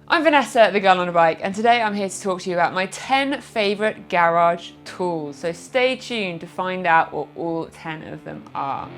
I'm Vanessa, the girl on a bike, and today I'm here to talk to you about my 10 favourite garage tools. So stay tuned to find out what all 10 of them are.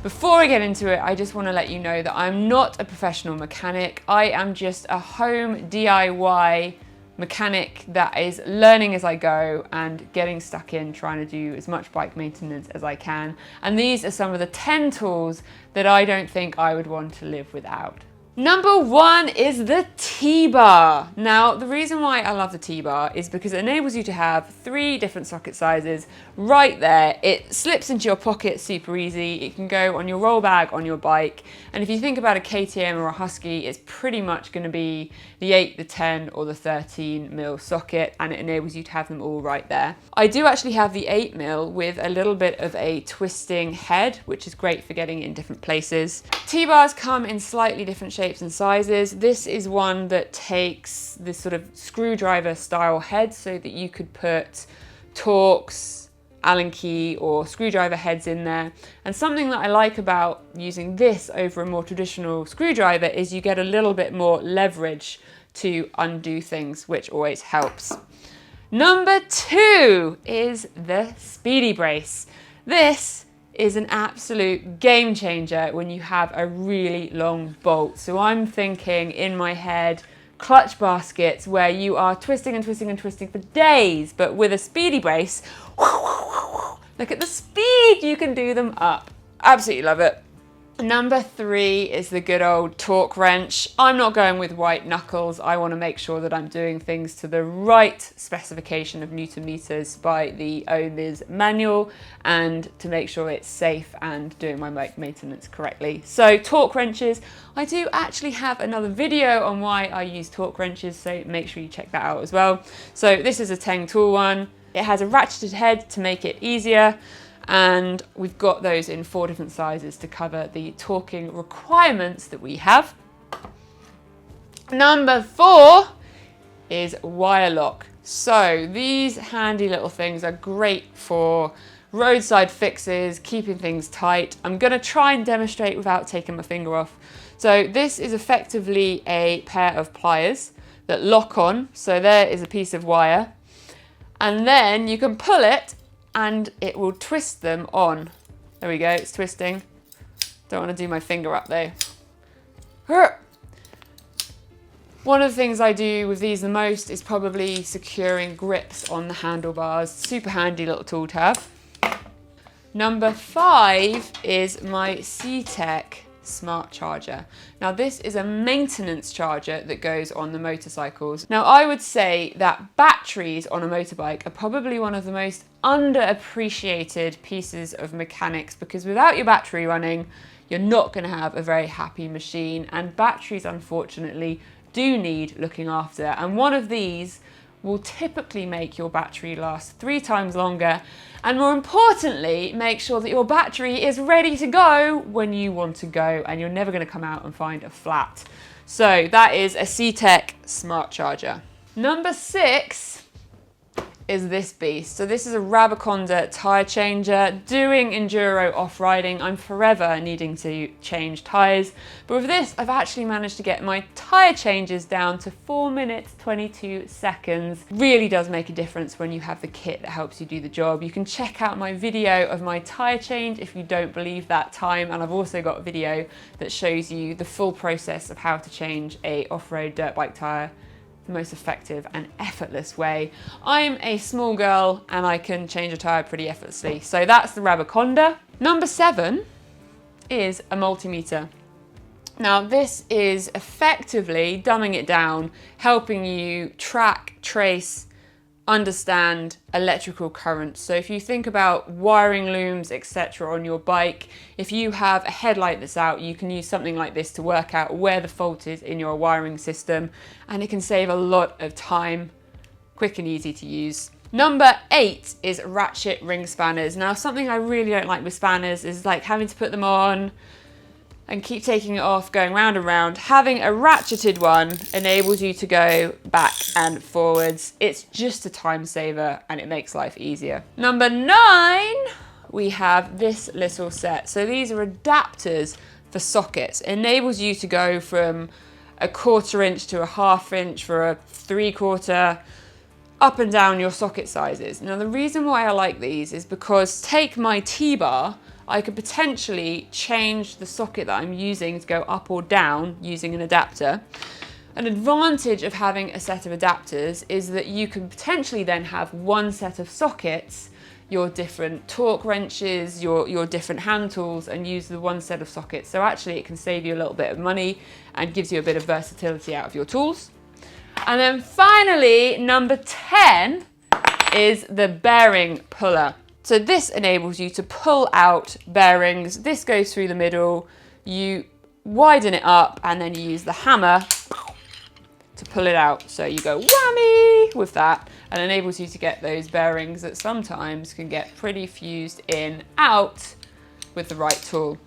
Before I get into it, I just want to let you know that I'm not a professional mechanic. I am just a home DIY mechanic that is learning as I go and getting stuck in trying to do as much bike maintenance as I can. And these are some of the 10 tools that I don't think I would want to live without. Number 1 is the TBar. Now, the reason why I love the TBar is because it enables you to have 3 different socket sizes right there. It slips into your pocket super easy. It can go on your roll bag on your bike. And if you think about a KTM or a Husky, it's pretty much going to be the 8, the 10 or the 13mm socket, and it enables you to have them all right there. I do actually have the 8mm with a little bit of a twisting head, which is great for getting in different places. TBars come in slightly different shapes and sizes. This is one that takes this sort of screwdriver style head so that you could put Torx, Allen key or screwdriver heads in there. And something that I like about using this over a more traditional screwdriver is you get a little bit more leverage to undo things, which always helps. Number 2 is the Speedy Brace. This is an absolute game changer when you have a really long bolt. So I'm thinking in my head, clutch baskets where you are twisting and twisting and twisting for days, but with a Speedy Brace, look at the speed you can do them up. Absolutely love it. Number 3 is the good old torque wrench. I'm not going with white knuckles. I want to make sure that I'm doing things to the right specification of Newton meters by the owner's manual and to make sure it's safe and doing my bike maintenance correctly. So torque wrenches, I do actually have another video on why I use torque wrenches, so make sure you check that out as well. So this is a Teng tool one. It has a ratcheted head to make it easier. And we've got those in 4 different sizes to cover the torquing requirements that we have. Number 4 is Wirelock. So these handy little things are great for roadside fixes, keeping things tight. I'm going to try and demonstrate without taking my finger off. So this is effectively a pair of pliers that lock on. So there is a piece of wire, and then you can pull it and it will twist them on. There we go, it's twisting. Don't want to do my finger up though. One of the things I do with these the most is probably securing grips on the handlebars. Super handy little tool to have. Number 5 is my C-Tech smart charger. Now this is a maintenance charger that goes on the motorcycles. Now I would say that batteries on a motorbike are probably one of the most underappreciated pieces of mechanics, because without your battery running, you're not going to have a very happy machine, and batteries unfortunately do need looking after, and one of these will typically make your battery last 3 times longer, and more importantly, make sure that your battery is ready to go when you want to go, and you're never going to come out and find a flat. So that is a C-Tech smart charger. Number 6 is this beast. So this is a Rabiconda Tyre Changer. Doing enduro off-riding, I'm forever needing to change tyres, but with this I've actually managed to get my tyre changes down to 4 minutes 22 seconds. Really does make a difference when you have the kit that helps you do the job. You can check out my video of my tyre change if you don't believe that time, and I've also got a video that shows you the full process of how to change a off-road dirt bike tyre the most effective and effortless way. I'm a small girl and I can change a tyre pretty effortlessly. So that's the Rabiconda. Number 7 is a multimeter. Now this is effectively, dumbing it down, helping you track, trace, understand electrical currents. So if you think about wiring looms, etc. on your bike, if you have a headlight that's out, you can use something like this to work out where the fault is in your wiring system, and it can save a lot of time, quick and easy to use. Number 8 is Ratchet ring spanners. Now something I really don't like with spanners is like having to put them on and keep taking it off, going round and round. Having a ratcheted one enables you to go back and forwards. It's just a time saver and it makes life easier. Number 9 we have this little set. So these are adapters for sockets. It enables you to go from a 1/4 inch to a 1/2 inch for a 3/4, up and down your socket sizes. Now the reason why I like these is because take my TBar, I could potentially change the socket that I'm using to go up or down using an adapter. An advantage of having a set of adapters is that you can potentially then have one set of sockets, your different torque wrenches, your different hand tools, and use the one set of sockets. So actually it can save you a little bit of money and gives you a bit of versatility out of your tools. And then finally, number 10 is the bearing puller. So this enables you to pull out bearings. This goes through the middle, you widen it up, and then you use the hammer to pull it out. So you go whammy with that, and enables you to get those bearings that sometimes can get pretty fused in out with the right tool.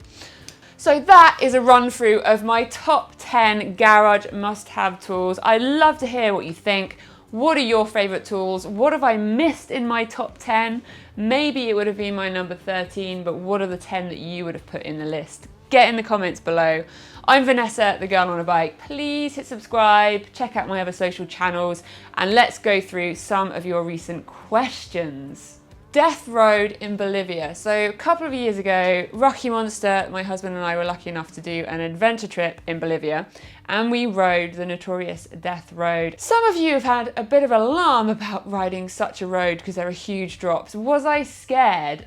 So that is a run through of my top 10 garage must-have tools. I'd love to hear what you think. What are your favorite tools? What have I missed in my top 10? Maybe it would have been my number 13, but what are the 10 that you would have put in the list? Get in the comments below. I'm Vanessa, the girl on a bike. Please hit subscribe, check out my other social channels, and let's go through some of your recent questions. Death Road in Bolivia. So a couple of years ago, Rocky Monster, my husband and I were lucky enough to do an adventure trip in Bolivia, and we rode the notorious Death Road. Some of you have had a bit of alarm about riding such a road because there are huge drops. Was I scared?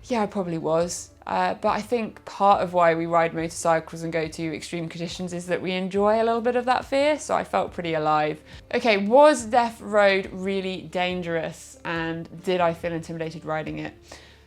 Yeah, I probably was. But I think part of why we ride motorcycles and go to extreme conditions is that we enjoy a little bit of that fear, so I felt pretty alive. Okay, was Death Road really dangerous, and did I feel intimidated riding it?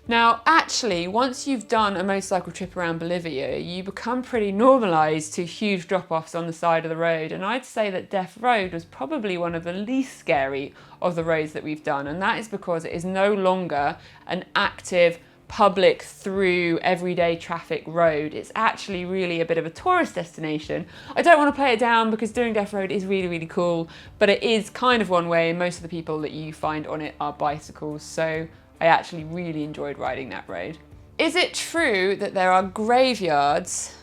Now, actually, once you've done a motorcycle trip around Bolivia, you become pretty normalised to huge drop-offs on the side of the road, and I'd say that Death Road was probably one of the least scary of the roads that we've done, and that is because it is no longer an active public through everyday traffic road. It's actually really a bit of a tourist destination. I don't want to play it down because doing Death Road is really, really cool, but it is kind of one way, and most of the people that you find on it are bicycles, so I actually really enjoyed riding that road. Is it true that there are graveyards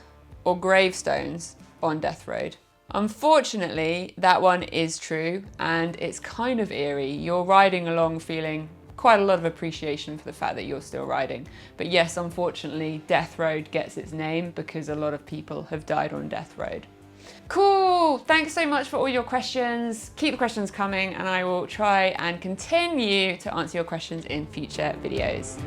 or gravestones on Death Road? Unfortunately, that one is true, and it's kind of eerie. You're riding along feeling quite a lot of appreciation for the fact that you're still riding. But yes, unfortunately, Death Road gets its name because a lot of people have died on Death Road. Cool, thanks so much for all your questions. Keep the questions coming, and I will try and continue to answer your questions in future videos.